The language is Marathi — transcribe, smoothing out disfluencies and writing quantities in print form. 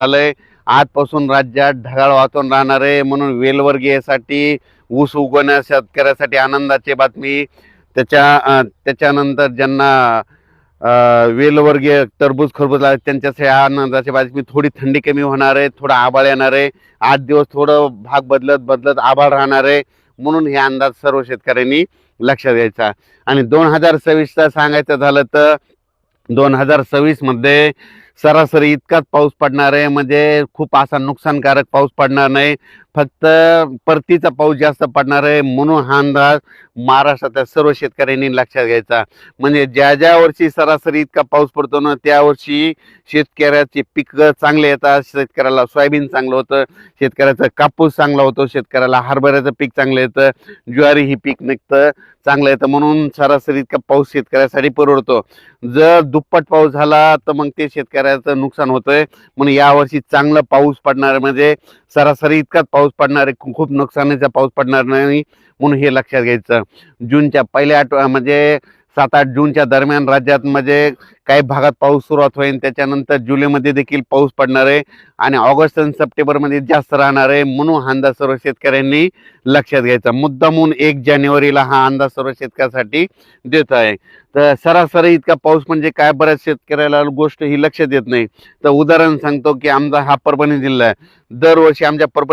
झालंय. आजपासून राज्यात ढगाळ वातावरण राहणार आहे, म्हणून वेलवर्गीयसाठी ऊस उगवण्या शेतकऱ्यासाठी आनंदाची बातमी. त्याच्यानंतर ज्यांना वेलवर्गीय टरबूज खरबूज लागले त्यांच्यासाठी आनंदाची बातमी. थोडी थंडी कमी होणार आहे, थोडा आभाळ येणार आहे. 8 दिवस थोडं भाग बदलत बदलत आभाळ राहणार आहे, म्हणून हे अंदाज सर्व शेतकऱ्यांनी लक्षात घ्यायचा. आणि 2026चा सांगायचं झालं तर 2026 मध्ये सरासरी इतकाच पाऊस पडणार आहे, म्हणजे खूप असा नुकसानकारक पाऊस पडणार नाही. फक्त परतीचा पाऊस जास्त पडणार आहे, म्हणून हा अंदाज महाराष्ट्रातल्या सर्व शेतकऱ्यांनी लक्षात घ्यायचा. म्हणजे ज्या ज्या वर्षी सरासरी इतका पाऊस पडतो ना, त्या वर्षी शेतकऱ्याचे पीक चांगले येतात. शेतकऱ्याला सोयाबीन चांगलं होतं, शेतकऱ्याचा कापूस चांगला होतो, शेतकऱ्याला हरभऱ्याचं पीक चांगलं येतं, ज्वारी ही पीक निघतं चांगलं येतं. म्हणून सरासरी इतका पाऊस शेतकऱ्यासाठी परवडतो. जर दुप्पट पाऊस झाला तर मग ते शेतकऱ्याचं नुकसान होतंय. म्हणून यावर्षी चांगला पाऊस पडणार, म्हणजे सरासरी इतकाच पाऊस पडणार आहे, खूप नुकसानीचा पाऊस पडणार नाही, म्हणून हे लक्षात घ्यायचं. जूनच्या पहिल्या म्हणजे 7-8 जूनच्या दरम्यान राज्यात म्हणजे काही भागात पाऊस सुरुवात होईल. त्याच्यानंतर जुलैमध्ये देखील पाऊस पडणार आहे आणि ऑगस्ट आणि सप्टेंबरमध्ये जास्त राहणार आहे, म्हणून हा अंदाज सर्व शेतकऱ्यांनी लक्षात घ्यायचा. मुद्दामून 1 जानेवारीला हा अंदाज सर्व शेतकऱ्यासाठी देत आहे. तर सरासरी इतका पाऊस म्हणजे काय, बऱ्याच शेतकऱ्याला गोष्ट ही लक्षात येत नाही. तर उदाहरण सांगतो की आमचा हा परभणी जिल्हा आहे. दरवर्षी आमच्या परभणी